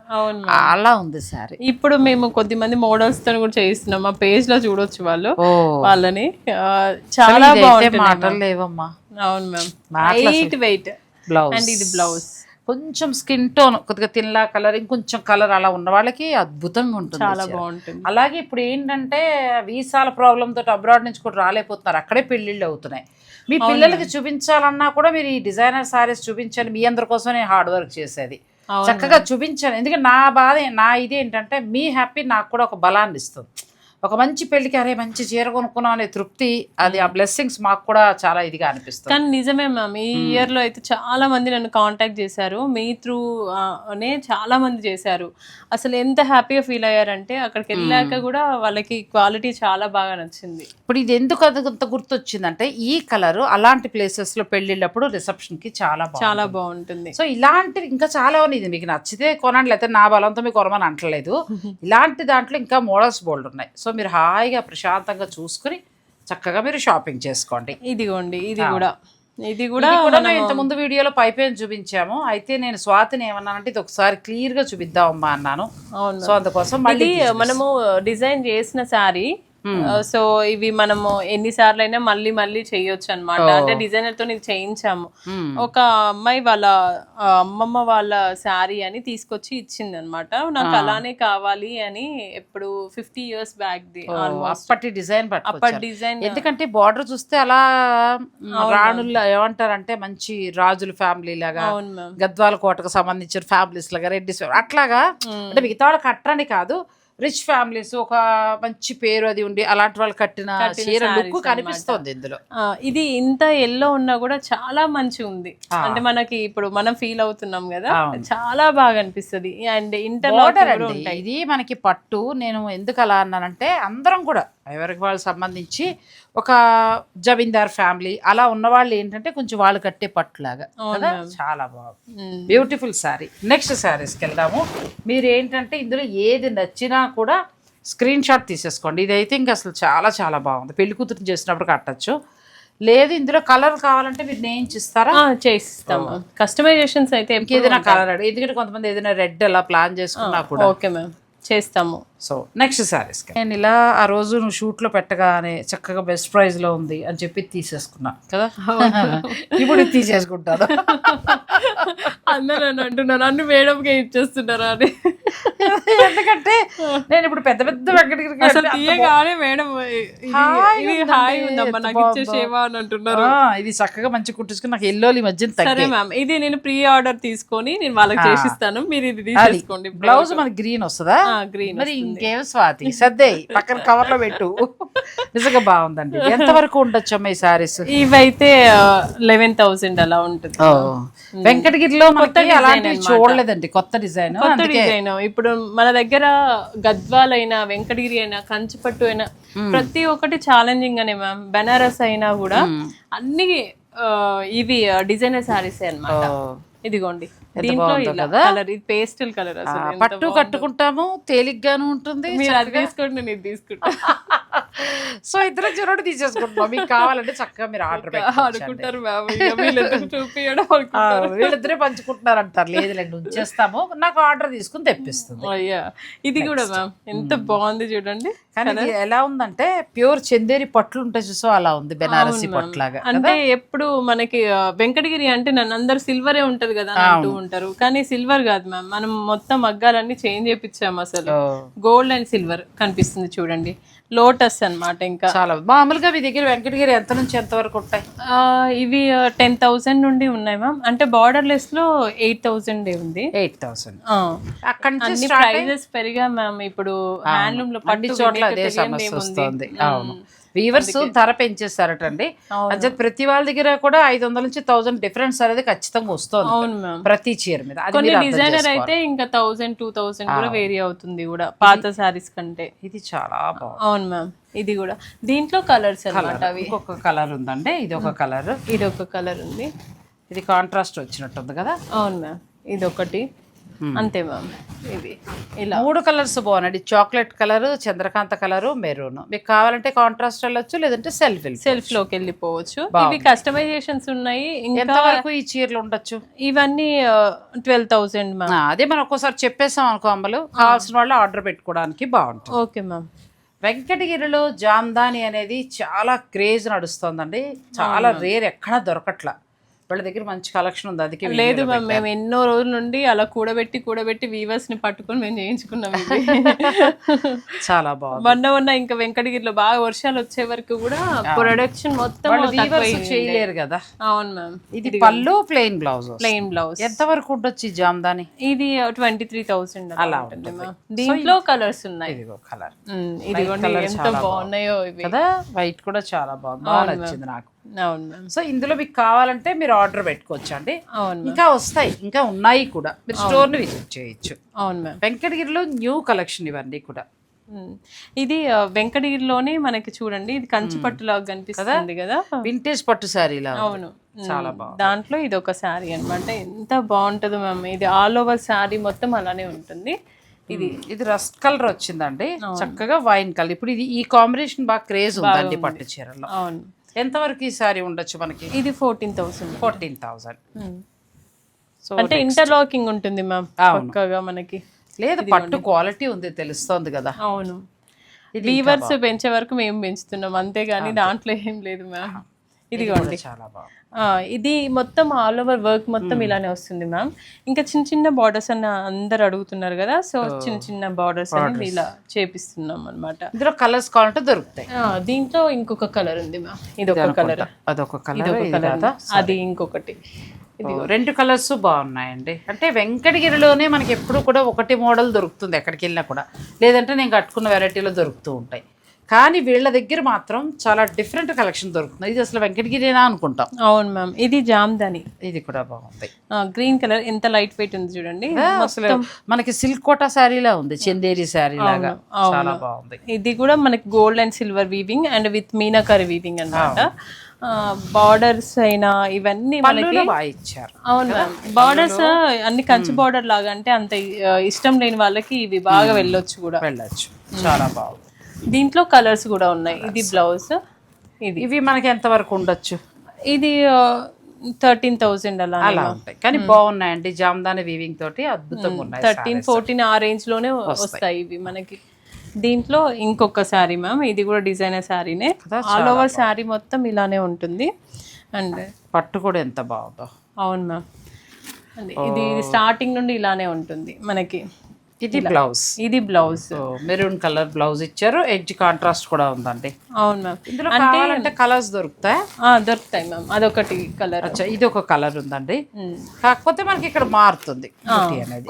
అలా ఉంది సారీ. ఇప్పుడు మేము కొద్దిమంది మోడల్స్ తో కూడా చేయిస్తున్నాం, మా పేజ్ లో చూడొచ్చు వాళ్ళు వాళ్ళని. చాలా బాగుంటుంది. మాటలు లేవమ్మా. అవును ma'am, light weight blouse. And ఇది బ్లౌజ్ కొంచెం స్కిన్ టోన్ కొద్దిగా తిన్లా కలర్, ఇంకొంచెం కలర్ అలా ఉన్న వాళ్ళకి అద్భుతంగా ఉంటుంది, చాలా బాగుంటుంది. అలాగే ఇప్పుడు ఏంటంటే వీసాల ప్రాబ్లమ్ తోటి అబ్రాడ్ నుంచి కూడా రాలేకపోతున్నారు, అక్కడే పెళ్లిళ్ళు అవుతున్నాయి. మీ పిల్లలకి చూపించాలన్నా కూడా మీరు ఈ డిజైనర్ సారీస్ చూపించండి. మీ అందరి కోసం నేను హార్డ్ వర్క్ చేసేది, చక్కగా చూపించాను. ఎందుకంటే నా బాధ, నా ఇది ఏంటంటే మీ హ్యాపీ నాకు కూడా ఒక బలాన్ని ఇస్తుంది. ఒక మంచి పెళ్లికి అరే మంచి చీర కొనుక్కున్నాం అనే తృప్తి, అది ఆ బ్లెస్సింగ్స్ మాకు కూడా చాలా ఇదిగా అనిపిస్తుంది. కానీ నిజమే మ్యామ్, ఈ ఇయర్ లో అయితే చాలా మంది నన్ను కాంటాక్ట్ చేశారు, మీ త్రూ అనే చాలా మంది చేశారు. అసలు ఎంత హ్యాపీగా ఫీల్ అయ్యారంటే అక్కడికి వెళ్ళాక కూడా వాళ్ళకి క్వాలిటీ చాలా బాగా నచ్చింది. ఇప్పుడు ఇది ఎందుకు అంత గుర్తొచ్చిందంటే ఈ కలర్ అలాంటి ప్లేసెస్ లో పెళ్లిళ్ళప్పుడు రిసెప్షన్ కి చాలా బాగుంటుంది. సో ఇలాంటివి ఇంకా చాలా ఉన్నాయి. ఇది మీకు నచ్చితే కొనండి, లేకపోతే నా బలంతో మీకు కొనమని అంటలేదు. ఇలాంటి దాంట్లో ఇంకా మోడల్స్ బోల్డ్ ఉన్నాయి. సో మీరు హాయిగా ప్రశాంతంగా చూసుకుని చక్కగా మీరు షాపింగ్ చేసుకోండి. ఇదిగోండి, ఇది కూడా ఇంత ముందు వీడియోలో పైపైన చూపించాము. అయితే నేను స్వాతిని ఏమన్నానంటే ఇది ఒకసారి క్లియర్ గా చూపిద్దామమ్మా అన్నాను. సో అందుకోసం మళ్ళీ మనము డిజైన్ చేసిన శారీ సో ఇవి మనము ఎన్నిసార్లు అయినా మళ్ళీ మళ్ళీ చేయొచ్చు అనమాట. అంటే డిజైనర్ తో ఇది చేయించాము. ఒక అమ్మాయి వాళ్ళ అమ్మమ్మ వాళ్ళ శారీ అని తీసుకొచ్చి ఇచ్చింది అనమాట. నాకు అలానే కావాలి అని ఎప్పుడు 50 years బ్యాక్ ది అప్పటి డిజైన్ అప్పటి డిజైన్. ఎందుకంటే బార్డర్ చూస్తే అలా రాణుల్లో ఏమంటారంటే మంచి రాజుల ఫ్యామిలీ లాగా, గద్వాల కోటకు సంబంధించిన ఫ్యామిలీస్ లాగా, రెడ్డిస్ అట్లాగా, అంటే మిగతా వాళ్ళు కట్టని కాదు, రిచ్ ఫ్యామిలీస్ ఒక మంచి పేరు అది ఉండి అలాంటి వాళ్ళు కట్టిన చీర లుక్ కనిపిస్తుంది ఇందులో. ఇది ఇంత ఎల్లో ఉన్నా కూడా చాలా మంచి ఉంది. అంటే మనకి ఇప్పుడు మనం ఫీల్ అవుతున్నాం కదా, చాలా బాగా అనిపిస్తుంది. అండ్ ఇంటర్లాక్ ఇది మనకి పట్టు. నేను ఎందుకు అలా అన్నానంటే అందరం కూడా ఎవరికి వాళ్ళు సంబంధించి ఒక జమీందార్ ఫ్యామిలీ అలా ఉన్న వాళ్ళు ఏంటంటే కొంచెం వాళ్ళు కట్టే పట్టులాగా కదా, చాలా బాగుంది. బ్యూటిఫుల్ శారీ. నెక్స్ట్ శారీస్కి వెళ్దాము. మీరు ఏంటంటే ఇందులో ఏది నచ్చినా కూడా స్క్రీన్ షాట్ తీసేసుకోండి. ఇదైతే ఇంకా అసలు చాలా చాలా బాగుంది. పెళ్లి కూతురు చేసినప్పుడు కట్టచ్చు. లేదు ఇందులో కలర్ కావాలంటే మీరు నేయించిస్తారా? చేసిస్తాము. కస్టమైజేషన్స్ అయితే ఏదైనా కలర్, ఎందుకంటే కొంతమంది ఏదైనా రెడ్ అలా ప్లాన్ చేసుకున్నా కూడా ఓకే మ్యామ్ చేస్తాము. సో నెక్స్ట్ శారీస్ నేను ఇలా ఆ రోజు నువ్వు షూట్లో పెట్టగానే చక్కగా బెస్ట్ ప్రైస్లో ఉంది అని చెప్పి తీసేసుకున్నా కదా, ఇప్పుడు ఇది తీసేసుకుంటాను. అందరూ అంటున్నారు అన్ని మేడంకే ఇచ్చేస్తున్నారా అని. ఎందుకంటే నేను ఇప్పుడు పెద్ద పెద్ద అసలు తీయగానే మేడం హాయ్ ఉందమ్మా నాకు ఇచ్చేసేవా అని అంటున్నారు. ఇది చక్కగా మంచి కుట్టించుకుని నాకు ఎల్లోలి మధ్య. సరే మ్యామ్, ఇది నేను ప్రీ ఆర్డర్ తీసుకొని నేను వాళ్ళకి చేసిస్తాను, మీరు ఇది తీసేసుకోండి. బ్లౌజ్ మనకి గ్రీన్ వస్తుందా? గ్రీన్. మరి ఇంకేం స్వాతి సర్దే పక్కన కవర్ లో పెట్టు. నిజంగా బాగుందండి. ఎంత వరకు ఉండొచ్చమ్మా ఈ సారీస్? ఇవైతే 11,000 అలా ఉంటుంది. వెంకటగిరిలో అలాంటివి చూడలేదండి. కొత్త డిజైన్. ఇప్పుడు మన దగ్గర గద్వాల్ అయినా వెంకటగిరి అయినా కంచిపట్టు అయినా ప్రతి ఒక్కటి ఛాలెంజింగ్ అనే మ్యామ్. బెనారస్ అయినా కూడా అన్ని ఇవి డిజైనర్ సారీస్ అన్నమాట. ఇదిగోండి దీంట్లో కలర్, ఇది పేస్టల్ కలర్. అసలు పట్టు కట్టుకుంటాము, తేలిగ్గాను ఉంటుంది. మీరు అది తీసుకోండి, నేను ఇది తీసుకుంటా. సో ఇద్దరు చిరోడు తీసేసుకుంటున్నాం. మీకు కావాలంటే చక్కగా మీరు ఆర్డర్ అనుకుంటారు చూపించడం, వీళ్ళిద్దరే పంచుకుంటున్నారు అంటారు. లేదులేండి ఉంచేస్తాము, నాకు ఆర్డర్ తీసుకుని తెప్పిస్తుంది. అయ్యా ఇది కూడా మ్యామ్ ఎంత బాగుంది చూడండి. కానీ ఎలా ఉందంటే ప్యూర్ చందేరి పట్లు ఉంటాయి చూసో అలా ఉంది, బెనారసి పట్లాగా. అంటే ఎప్పుడు మనకి వెంకటగిరి అంటే నన్ను అందరు సిల్వరే ఉంటది కదా అంటూ ఉంటారు, కానీ సిల్వర్ కాదు మ్యామ్. మనం మొత్తం మగ్గాలన్నీ చేంజ్ చేయించాము. అసలు గోల్డ్ అండ్ సిల్వర్ కనిపిస్తుంది చూడండి. లోటస్ అన్నమాట. ఇంకా చాలా మామూలుగా మీ దగ్గర వెంకటగిరి ఎంత నుంచి ఎంత వరకు ఉంటాయి? ఇవి 10,000 నుండి ఉన్నాయి మ్యామ్. అంటే బార్డర్లెస్ లో 8,000 ఉంది. 8,000 అక్కడ అన్ని ప్రైజెస్ పెరిగా మ్యామ్. ఇప్పుడు హ్యాండ్లూమ్ లో పట్టు చోట్ల అదే సమస్య వస్తుంది. అవును, వీవర్స్ ధర పెంచేస్తారటండి. అంటే ప్రతి వాళ్ళ దగ్గర కూడా 500 నుంచి 1000 డిఫరెన్స్ అనేది ఖచ్చితంగా వస్తుంది. అవును మ్యామ్, ప్రతి చీర మీద. కొన్ని డిజైనర్ అయితే ఇంకా 1000, 2000 కూడా వేరీ అవుతుంది కూడా పాత సారీస్ కంటే. ఇది చాలా బాగుంది. అవును మ్యామ్. ఇది కూడా దీంట్లో కలర్స్ అన్నమాట. అవి ఇంకొక కలర్ ఉందండి. ఇది ఒక కలర్, ఇది ఒక కలర్ ఉంది. ఇది కాంట్రాస్ట్ వచ్చినట్టుంది కదా. అవును మ్యామ్. ఇది ఒకటి అంతే మ్యామ్. ఇవి ఇలా 3 కలర్స్ బాగున్నాయి. Chocolate colour, Chandrakanta colour, maroon. మీకు కావాలంటే కాంట్రాస్ట్ వెళ్ళొచ్చు, లేదంటే సెల్ఫ్ లోకి వెళ్ళిపోవచ్చు. ఇవి కస్టమైజేషన్స్ ఉన్నాయి. ఎంత వరకు ఈ చీరలు ఉండొచ్చు? ఇవన్నీ 12,000 మ్యామ్. అదే మనం ఒక్కోసారి చెప్పేసాం అనుకో అమ్మలు, కావాల్సిన వాళ్ళు ఆర్డర్ పెట్టుకోవడానికి బాగుంటుంది. Okay ma'am. వెంకటగిరిలో జామ్దాని అనేది చాలా క్రేజ్ నడుస్తుందండి. చాలా రేర్, ఎక్కడా దొరకట్లా. వాళ్ళ దగ్గర మంచి కలెక్షన్ ఉంది. అందుకే లేదు మ్యామ్, మేము ఎన్నో రోజుల నుండి అలా కూడబెట్టి వీవర్స్ ని పట్టుకొని మేము చేయించుకున్నాం. చాలా బాగుంది. మొన్న ఇంకా వెంకటగిరిలో బాగా వర్షాలు వచ్చే వరకు కూడా ప్రొడక్షన్ మొత్తం చేయలేరు కదా. అవును మ్యామ్. ఇది పళ్ళు ప్లెయిన్ బ్లౌజ్. ఎంత వరకు ఉండొచ్చు ఈ జామ్దాని? ఇది 23,000 అలా ఉంటుంది మ్యామ్. దీంట్లో కలర్స్ ఉన్నాయి. కలర్ ఇదిగోండి ఎంత బాగున్నాయో ఇవి కదా. వైట్ కూడా చాలా బాగుంది, బాగా నచ్చింది నాకు. అవును మ్యామ్. సో ఇందులో మీకు కావాలంటే మీరు ఆర్డర్ పెట్టుకోవచ్చు అండి. అవును, ఇంకా వస్తాయి, ఇంకా ఉన్నాయి కూడా. మీరు స్టోర్ ని విజిట్ చేయొచ్చు. అవును మ్యామ్. వెంకటగిరిలో న్యూ కలెక్షన్ ఇవన్నీ కూడా. ఇది వెంకటగిరిలోనే మనకి చూడండి, ఇది కంచి పట్టులాగా కనిపిస్తుంది కదా, వింటేజ్ పట్టు శారీలా. అవును, చాలా బాగుంది. దాంట్లో ఇది ఒక శారీ అన్నమాట. ఎంత బాగుంటుందో మ్యామ్. ఇది ఆల్ ఓవర్ శారీ మొత్తం అలానే ఉంటుంది. ఇది రస్ట్ కలర్ వచ్చిందండి, చక్కగా వైన్ కలర్. ఇప్పుడు ఇది ఈ కాంబినేషన్ బాగా క్రేజ్ ఉందండి పట్టు చీరలో. అవును. ఎంత వరకు ఈ సారీ ఉండొచ్చు మనకి? ఇది 14,000. సో అంటే ఇంటర్లాకింగ్ ఉంటుంది మ్యామ్ పక్కగా మనకి. లేదు, పట్టు క్వాలిటీ ఉంది తెలుస్తోంది కదా. అవును. వీవర్స్ పెంచే వరకు మేము పెంచుతున్నాం అంతేగాని దాంట్లో ఏం లేదు మ్యామ్. ఇదిగోండి చాలా బాగుంది. ఇది మొత్తం ఆల్ ఓవర్ వర్క్ మొత్తం ఇలానే వస్తుంది మ్యామ్. ఇంకా చిన్న చిన్న బార్డర్స్ అన్న అందరు అడుగుతున్నారు కదా, సో చిన్న చిన్న బార్డర్స్ అని ఇలా చేపిస్తున్నాం అనమాట. ఇందులో కలర్స్ కావాలంటే దొరుకుతాయి. దీంట్లో ఇంకొక కలర్ ఉంది మ్యామ్, ఇది ఒక కలర్, అదొక కలర్, అది ఇంకొకటి. రెండు కలర్స్ బాగున్నాయండి. అంటే వెంకటగిరిలోనే మనకి ఎప్పుడు కూడా ఒకటి మోడల్ దొరుకుతుంది ఎక్కడికి వెళ్ళినా కూడా, లేదంటే నేను కట్టుకున్న వెరైటీలో దొరుకుతూ ఉంటాయి. కానీ వీళ్ళ దగ్గర మాత్రం చాలా డిఫరెంట్ కలెక్షన్ దొరుకుతుంది. ఇది అసలు వెంకటగిరినా అనుకుంటాం. అవును మ్యామ్, ఇది జామ్దాని, ఇది కూడా బాగుంది. గ్రీన్ కలర్ ఎంత లైట్ వెయిట్ ఉంది చూడండి. అసలు మనకి సిల్క్ కోటా శారీలా ఉంది, చందేరి శారీ లాగా చాలా బాగుంది. ఇది కూడా మనకి gold and silver weaving and with meenakari weaving అన్నమాట. బార్డర్స్ అయినా ఇవన్నీ మనకి బాగా ఇచ్చారు. అవును మ్యామ్, బార్డర్స్ అన్ని కంచి బార్డర్ లాగా, అంటే అంత ఇష్టం లేని వాళ్ళకి ఇవి బాగా వెళ్ళొచ్చు. చాలా బాగుంది. దీంట్లో కలర్స్ కూడా ఉన్నాయి. ఇది బ్లౌజ్, ఇవి మనకి ఎంత వరకు ఉండొచ్చు? ఇది 13,000 అలా ఉంటాయి, కానీ బాగున్నాయండి. జామ్దాని వీవింగ్ తోటి అద్భుతంగా ఉన్నాయి. 13-14 ఆ రేంజ్ లోనే వస్తాయి ఇవి మనకి. దీంట్లో ఇంకొక శారీ మ్యామ్, ఇది కూడా డిజైనర్ శారీనే, ఆల్ ఓవర్ శారీ మొత్తం ఇలానే ఉంటుంది. అండ్ పట్టు కూడా ఎంత బాగుందో. అవును మ్యామ్, ఇది స్టార్టింగ్ నుండి ఇలానే ఉంటుంది మనకి. ఇది బ్లౌజ్, ఇది బ్లౌజ్ మెరూన్ కలర్ బ్లౌజ్ ఇచ్చారు, ఎడ్జ్ కాంట్రాస్ట్ కూడా ఉందండి. అవును మ్యామ్, ఇందులో అంటే కలర్స్ దొరుకుతాయి. దొరుకుతాయి మ్యామ్, అదొకటి కలర్. ఇది ఒక కలర్ ఉందండి, కాకపోతే మనకి ఇక్కడ మారుతుంది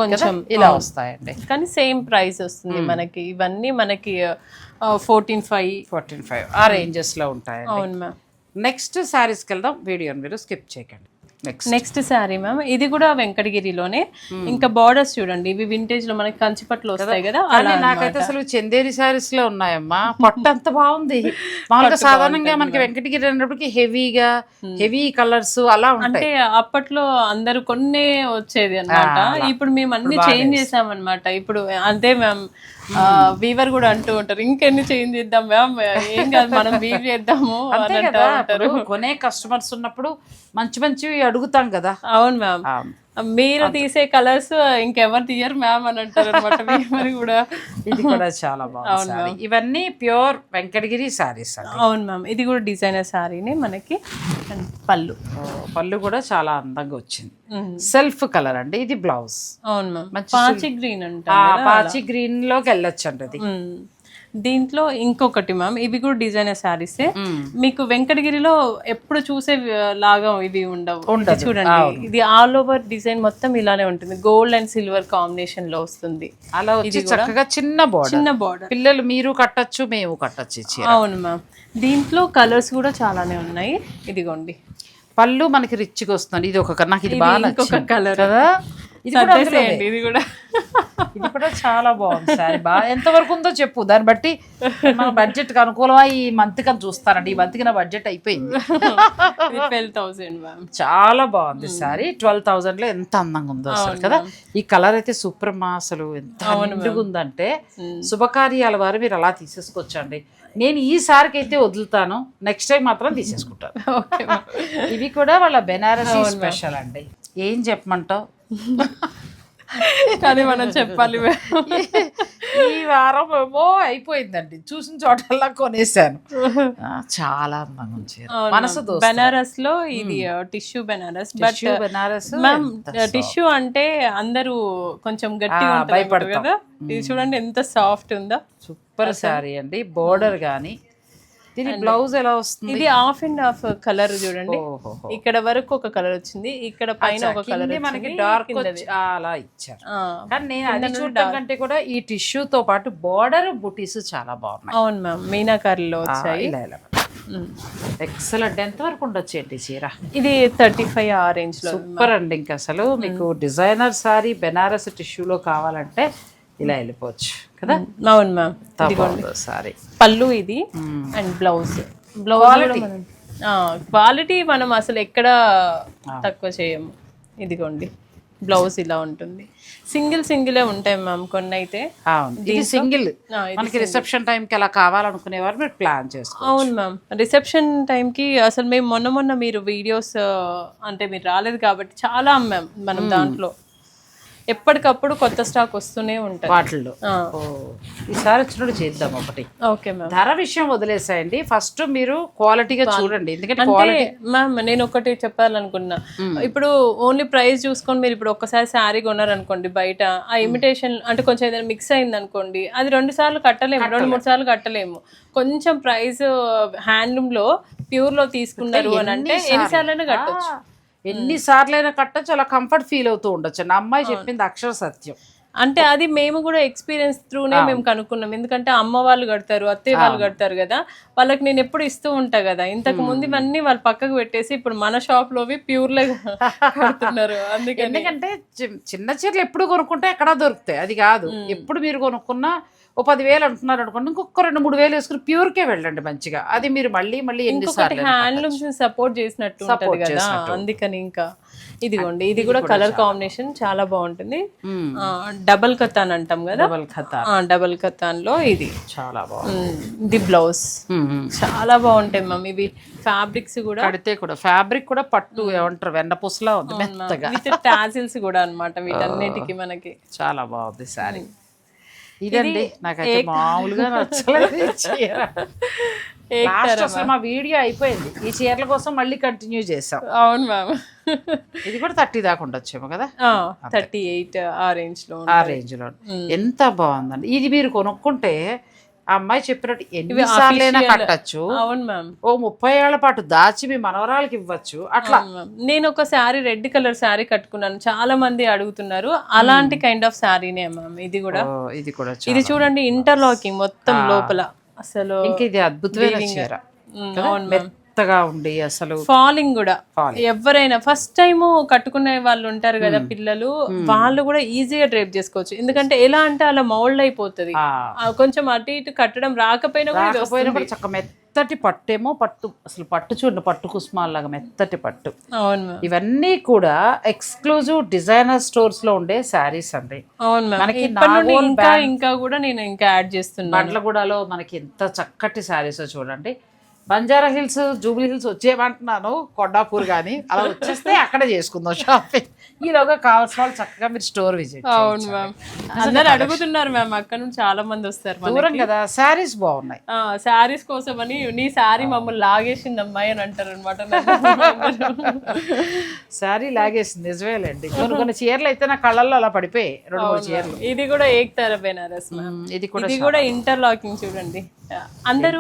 కొంచెం ఇలా వస్తాయండి, కానీ సేమ్ ప్రైస్ వస్తుంది మనకి. ఇవన్నీ మనకి 14,500 ఆ రేంజెస్ లో ఉంటాయి. అవును మ్యామ్. నెక్స్ట్ శారీస్కి వెళ్దాం, వీడియోని మీరు స్కిప్ చేయకండి. నెక్స్ట్ శారీ మ్యామ్, ఇది కూడా వెంకటగిరిలోనే. ఇంకా బార్డర్స్ చూడండి, ఇవి వింటేజ్ లో మనకి కంచిపట్లు వస్తాయి కదా. నాకైతే అసలు చందేరి శారీస్ లో ఉన్నాయమ్మా, పట్టు అంత బాగుంది. మామూలుగా సాధారణంగా మనకి వెంకటగిరి అనేటప్పటికి హెవీగా హెవీ కలర్స్ అలా అంటే అప్పట్లో అందరు కొన్నే వచ్చేది అన్నమాట. ఇప్పుడు మేము అన్ని చేంజ్ చేసామన్నమాట. ఇప్పుడు అంతే మ్యామ్, వీవర్ కూడా అంటూ ఉంటారు ఇంకెన్ని చేంజ్ చేద్దాం మ్యామ్, ఏం కాదు మనం వీవ్ చేద్దాము అని అంటారు. కొనే కస్టమర్స్ ఉన్నప్పుడు మంచి మంచివి అడుగుతాం కదా. అవును మ్యామ్, మీరు తీసే కలర్స్ ఇంకెవరు తీయరు మ్యామ్ అని అంటారు అనమాట. వీవర్ కూడా. ఇది కూడా చాలా బాగుంది. ఇవన్నీ ప్యూర్ వెంకటగిరి శారీస్. అవును మ్యామ్, ఇది కూడా డిజైనర్ శారీనే మనకి. పళ్ళు కూడా చాలా అందంగా వచ్చింది, సెల్ఫ్ కలర్ అండి. ఇది బ్లౌజ్. అవును మ్యామ్, పాచి గ్రీన్ అంటే పాచి గ్రీన్ లోకి వెళ్ళొచ్చు అండి అది. దీంట్లో ఇంకొకటి మ్యామ్, ఇవి కూడా డిజైనర్ శారీసే. మీకు వెంకటగిరిలో ఎప్పుడు చూసే లాగా ఇవి ఉండవు. చూడండి, ఇది ఆల్ ఓవర్ డిజైన్ మొత్తం ఇలానే ఉంటుంది, గోల్డ్ అండ్ సిల్వర్ కాంబినేషన్ లో వస్తుంది. అలా వచ్చి చక్కగా చిన్న బార్డర్, పిల్లలు మీరు కట్టచ్చు, మేము కట్టచ్చు. అవును మ్యామ్, దీంట్లో కలర్స్ కూడా చాలానే ఉన్నాయి. ఇదిగోండి, పళ్ళు మనకి రిచ్గా వస్తుంది. ఇది ఒక నాకు ఇది బాగా ఇంకొక కలర్ కదా. ఇది కూడా ఇది కూడా చాలా బాగుంది సారీ. బాగా ఎంతవరకు ఉందో చెప్పు, దాన్ని బట్టి మన బడ్జెట్ కి అనుకూలమా ఈ మంత్ కని చూస్తానండి. ఈ మంత్ కి నా బడ్జెట్ అయిపోయింది. 12,000 మ్యామ్, చాలా బాగుంది సారీ. 12,000 లో ఎంత అందంగా ఉందో అసలు కదా. ఈ కలర్ అయితే సూపర్ మా, అసలు ఎంత నిండుగా ఉందంటే శుభకార్యాల వారు మీరు అలా తీసేసుకోవచ్చండి. నేను ఈ సారికి అయితే వదులుతాను, నెక్స్ట్ టైం మాత్రం తీసేసుకుంటాను. ఇవి కూడా వాళ్ళ బెనారసీ స్పెషల్ అండి. ఏం చెప్పమంటావు, కానీ మనం చెప్పాలి. ఈ వారం ఏమో అయిపోయిందండి, చూసిన చోటల్లా కొనేసాను. చాలా అందంగా ఉంచారు, మనసు బెనారస్ లో. ఇది tissue Benaras. Benaras ma'am, tissue అంటే అందరూ కొంచెం గట్టిగా భయపడతారు కదా. ఇది చూడండి ఎంత సాఫ్ట్ ఉందో. సూపర్ సారీ అండి. బోర్డర్ గానీ దీని బ్లౌజ్ ఎలా వస్తుంది, ఇది ఆఫ్ అండ్ ఆఫ్ కలర్ చూడండి. ఇక్కడ వరకు ఒక కలర్ వచ్చింది, ఇక్కడ పైన ఒక కలర్, మనకి డార్క్ అలా ఇచ్చారు. కానీ నేను అది చూడటం కంటే కూడా ఈ టిష్యూ తో పాటు బోర్డర్ బుటీస్ చాలా బాగున్నాయి. అవును మ్యామ్, మీనాకారిలో వచ్చాయి. ఎక్సలెంట్. ఎంత వరకు ఉండొచ్చు ఏంటి చీర? ఇది 35 ఆ రేంజ్ లో. సూపర్ అండి. ఇంకా అసలు మీకు డిజైనర్ సారీ బెనారస్ టిష్యూలో కావాలంటే ఇలా వెళ్ళిపోవచ్చు కదా. అవును మ్యామ్, సారీ పళ్ళు ఇది అండ్ బ్లౌజ్. క్వాలిటీ మనం అసలు ఎక్కడ తక్కువ చేయము. ఇదిగోండి, బ్లౌజ్ ఇలా ఉంటుంది. సింగిల్ ఉంటాయి మ్యామ్ కొన్ని అయితే. సింగిల్ మనకి రిసెప్షన్ టైం కి అలా కావాలనుకునేవారు మీరు ప్లాన్ చేసుకోవచ్చు. అవును మ్యామ్, రిసెప్షన్ టైం కి అసలు మేము మొన్న మీరు వీడియోస్ అంటే మీరు రాలేదు కాబట్టి చాలా అమ్మాం మనం దాంట్లో. ఎప్పటికప్పుడు కొత్త స్టాక్ వస్తూనే ఉంటుంది వాటిల్లో. ఓ, ఈసారి వచ్చినప్పుడు చేద్దాం ఒకటి. Okay ma'am. ధర విషయం వదిలేసాయండి, ఫస్ట్ మీరు క్వాలిటీగా చూడండి. ఎందుకంటే అంటే మ్యామ్ నేను ఒకటి చెప్పాలనుకున్నా, ఇప్పుడు ఓన్లీ ప్రైస్ చూసుకొని మీరు ఇప్పుడు ఒక్కసారి శారీ కొన్నారనుకోండి బయట, ఆ ఇమిటేషన్ అంటే కొంచెం ఏదైనా మిక్స్ అయింది అనుకోండి, అది 2 సార్లు కట్టలేము, 2-3 సార్లు కట్టలేము. కొంచెం ప్రైస్ హ్యాండ్లూమ్ లో ప్యూర్ లో తీసుకున్నారు అని అంటే ఎన్నిసార్లైనా కట్టొచ్చు. ఎన్నిసార్లైనా కట్టచ్చు, అలా కంఫర్ట్ ఫీల్ అవుతూ ఉండొచ్చు. నా అమ్మాయి చెప్పింది అక్షర సత్యం. అంటే అది మేము కూడా ఎక్స్పీరియన్స్ త్రూనే మేము కనుక్కున్నాం. ఎందుకంటే అమ్మ వాళ్ళు కడతారు, అత్తయ్య వాళ్ళు కడతారు కదా, వాళ్ళకి నేను ఎప్పుడు ఇస్తూ ఉంటా కదా. ఇంతకు ముందు ఇవన్నీ వాళ్ళు పక్కకు పెట్టేసి ఇప్పుడు మన షాప్ లోవి ప్యూర్లే కడుతున్నారు. అందుకని ఎందుకంటే చిన్న చీరలు ఎప్పుడు కొనుక్కుంటే ఎక్కడా దొరుకుతాయి, అది కాదు. ఎప్పుడు మీరు కొనుక్కున్నా ఓ 10,000 అంటున్నారు అనుకోండి, ఇంకొక 2-3 వేలు వేసుకుని ప్యూర్కే వెళ్ళండి మంచిగా. అది మీరు మళ్ళీ ఎన్నిసార్లు హ్యాండ్లూమ్స్ సపోర్ట్ చేసినట్టు ఉంటది కదా, అందుకని. ఇంకా ఇదిగోండి, ఇది కూడా కలర్ కాంబినేషన్ చాలా బాగుంటుంది. డబల్ కతాన్ అంటాం కదా, డబల్ కతాన్ లో ఇది చాలా బాగుంది. ఇది బ్లౌజ్ చాలా బాగుంటాయి మ్యామ్. ఇవి ఫ్యాబ్రిక్స్ కూడా కడితే కూడా ఫ్యాబ్రిక్ కూడా పట్టు ఏమంటారు వెన్నపూసలా ఉంది, మెత్తగా విత్ టాసిల్స్ కూడా అన్నమాట. వీటన్నిటికి మనకి చాలా బాగుంది సారీ. ఇదండి నాకైతే మామూలుగా నచ్చలేదు ఈ చీర. లాస్ట్ అసలు మా వీడియో అయిపోయింది, ఈ చీరల కోసం మళ్ళీ కంటిన్యూ చేసాం. అవును మ్యామ్. ఇది కూడా 30 దాకా ఉండొచ్చేమో కదా, 38 ఆ రేంజ్ లో. ఎంత బాగుందండి. ఇది మీరు కొనుక్కుంటే ఆ అమ్మాయి చెప్పినట్టు ఎన్నిసార్లైనా కట్టచ్చు. అవును మ్యామ్. ఓ 30 ఏళ్ల పాటు దాచి మీ మనవరాలకి ఇవ్వచ్చు. అట్లా నేను ఒక శారీ రెడ్ కలర్ శారీ కట్టుకున్నాను, చాలా మంది అడుగుతున్నారు. అలాంటి కైండ్ ఆఫ్ శారీనే మ్యామ్ ఇది కూడా. ఇది చూడండి, ఇంటర్లాకింగ్ మొత్తం లోపల అసలు. ఇంకా ఇది అద్భుతమైన చీర, మెత్తగా ఉండి అసలు ఫాలింగ్ కూడా. ఎవరైనా ఫస్ట్ టైం కట్టుకునే వాళ్ళు ఉంటారు కదా పిల్లలు, వాళ్ళు కూడా ఈజీగా డ్రైప్ చేసుకోవచ్చు. ఎందుకంటే ఎలా అంటే అలా మౌల్డ్ అయిపోతుంది, కొంచెం అటు ఇటు కట్టడం రాకపోయినా కూడా చక్క మెత్తటి పట్టేమో, పట్టు అసలు పట్టు చూడండి, పట్టు కుస్మాల్లాగా మెత్తటి పట్టు. అవును, ఇవన్నీ కూడా ఎక్స్క్లూజివ్ డిజైనర్ స్టోర్స్ లో ఉండే శారీస్ అండి. అవును, మనకి ఇంకా కూడా నేను ఇంకా యాడ్ చేస్తున్నాను. బండ్లగూడలో మనకి ఎంత చక్కటి శారీస్ చూడండి. బంజారా హిల్స్, జూబ్లీ హిల్స్ వచ్చేయమంటున్నాను, కొండాపూర్ కానీ అలా వచ్చేస్తే అక్కడే చేసుకుందాం షాపింగ్. ఈలోగా కావాల్సిన వాళ్ళు చక్కగా మీరు స్టోర్ విజిట్. అవును మ్యామ్, అందరు అడుగుతున్నారు మ్యామ్, అక్కడ నుంచి చాలా మంది వస్తారు. దూరం కదా, శారీస్ బాగున్నాయి. శారీస్ కోసం అని నీ శారీ మమ్మల్ని లాగేసింది అమ్మాయి అని అంటారు అనమాట. శారీ లాగేసింది, నిజమేలేండి. కొన్ని చీరలు అయితే నా కళ్ళల్లో అలా పడిపోయి 2-3 చీరలు. ఇది కూడా ఏక్తారా బెనారస్ మ్యామ్. ఇది కూడా ఇంటర్లాకింగ్ చూడండి. అందరూ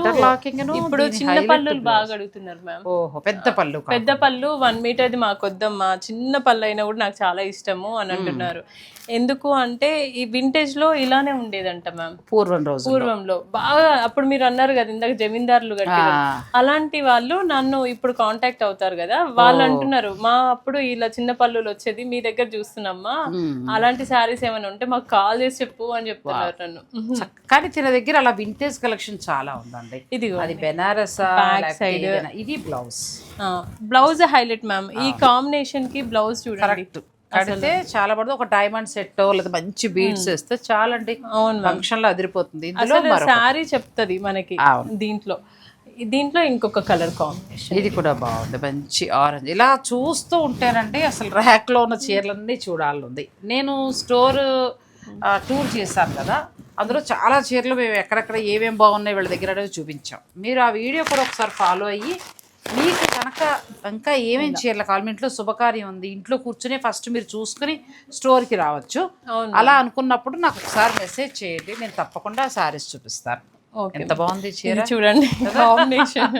ఇప్పుడు చిన్న పళ్ళులు బాగా అడుగుతున్నారు మ్యామ్. ఓహో, పెద్ద పళ్ళు 1 మీటర్ది మాకు వద్దమ్మా, చిన్న పళ్ళు అయినా కూడా నాకు చాలా ఇష్టము అని అంటున్నారు. ఎందుకు అంటే ఈ వింటేజ్ లో ఇలానే ఉండేదంట మ్యామ్ పూర్వంలో బాగా. అప్పుడు మీరు అన్నారు కదా ఇందాక జమీందారులు కట్టారు, అలాంటి వాళ్ళు నన్ను ఇప్పుడు కాంటాక్ట్ అవుతారు కదా, వాళ్ళు అంటున్నారు మా అప్పుడు ఇలా చిన్న పళ్ళులు వచ్చేది, మీ దగ్గర చూస్తున్నామ్మా, అలాంటి శారీస్ ఏమైనా ఉంటే మాకు కాల్ చేసి చెప్పు అని చెప్తున్నారు నన్ను. కానీ తిన దగ్గర అలా వింటేజ్ కలెక్షన్ చాలా ఉందండి. ఇది బెనారస్ సైడ్, ఇది బ్లౌజ్ హైలైట్ మ్యామ్. ఈ కాంబినేషన్ కి బ్లౌజ్ చూడండి, కడితే చాలా పడుతుంది. ఒక డైమండ్ సెట్ లేదా మంచి బీడ్స్ వేస్తే చాలండి, ఫంక్షన్ లో అదిరిపోతుంది. శారీ చెప్తుంది మనకి. దీంట్లో ఇంకొక కలర్ కాంబినేషన్, ఇది కూడా బాగుంది, మంచి ఆరెంజ్. ఇలా చూస్తూ ఉంటేనండి అసలు ర్యాక్ లో ఉన్న చీరలన్నీ చూడాలి. నేను స్టోర్ టూర్ చేశాను కదా, అందులో చాలా చీరలు మేము ఎక్కడెక్కడ ఏమేమి బాగున్నాయి వీళ్ళ దగ్గర అనేది చూపించాం. మీరు ఆ వీడియో కూడా ఒకసారి ఫాలో అయ్యి మీకు కనుక ఇంకా ఏమేమి చీరలు కావాలి, మీ ఇంట్లో శుభకార్యం ఉంది, ఇంట్లో కూర్చుని ఫస్ట్ మీరు చూసుకుని స్టోర్కి రావచ్చు. అలా అనుకున్నప్పుడు నాకు ఒకసారి మెసేజ్ చేయండి, నేను తప్పకుండా శారీస్ చూపిస్తాను. ఎంత బాగుంది చీర చూడండి, కాంబినేషన్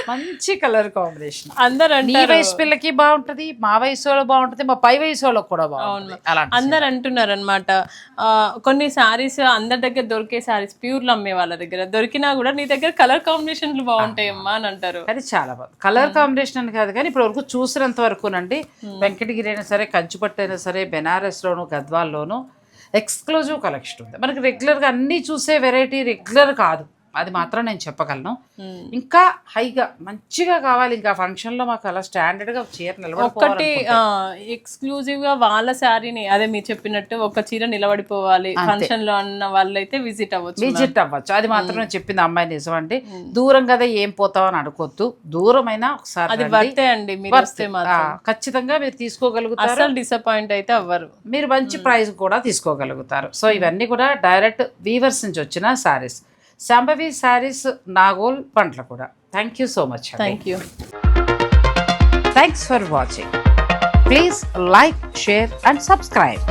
మంచి కలర్ కాంబినేషన్. అందరు ఈ వయసు పిల్లకి బాగుంటది, మా వయసు వాళ్ళకి బాగుంటది, మా పై వయసు వాళ్ళకి కూడా బాగుంది. అందరు అంటున్నారు అనమాట. కొన్ని శారీస్ అందరి దగ్గర దొరికే శారీస్ ప్యూర్లు అమ్మే వాళ్ళ దగ్గర దొరికినా కూడా నీ దగ్గర కలర్ కాంబినేషన్లు బాగుంటాయమ్మా అని అంటారు. అది చాలా బాగుంది. కలర్ కాంబినేషన్ అని కాదు కానీ ఇప్పుడు వరకు చూసినంత వరకునండి, వెంకటగిరి అయినా సరే, కంచిపట్టు అయినా సరే, బెనారస్ లోను, గద్వాల్లోను ఎక్స్క్లూజివ్ కలెక్షన్ ఉంది. మనకి రెగ్యులర్గా అన్నీ చూసే వెరైటీ రెగ్యులర్ కాదు, అది మాత్రం నేను చెప్పగలను. ఇంకా హైగా మంచిగా కావాలి, ఇంకా ఫంక్షన్లో మాకు అలా స్టాండర్డ్గా చీర ఒకటి నిలబడి ఎక్స్క్లూజివ్ గా వాళ్ళ శారీని అదే మీరు చెప్పినట్టు ఒక చీర నిలబడిపోవాలి ఫంక్షన్ లో అన్న వాళ్ళైతే విజిట్ అవ్వచ్చు. అది మాత్రం నేను చెప్పింది అమ్మాయి నిజం అండి. దూరం కదా ఏం పోతామని అనుకోవద్దు, దూరమైనా ఒకసారి అది వర్తే అండి. మీరు వస్తే మాత్రం ఖచ్చితంగా మీరు తీసుకోగలుగుతారు, అసలు డిసప్పాయింట్ అయితే అవ్వరు, మీరు మంచి ప్రైస్ కూడా తీసుకోగలుగుతారు. సో ఇవన్నీ కూడా డైరెక్ట్ వీవర్స్ నుంచి వచ్చిన శారీస్, శాంభవి శారీస్, నాగోల్ పండ్ల కూడా. Thank you so much. Thanks for watching. Please like, share and subscribe.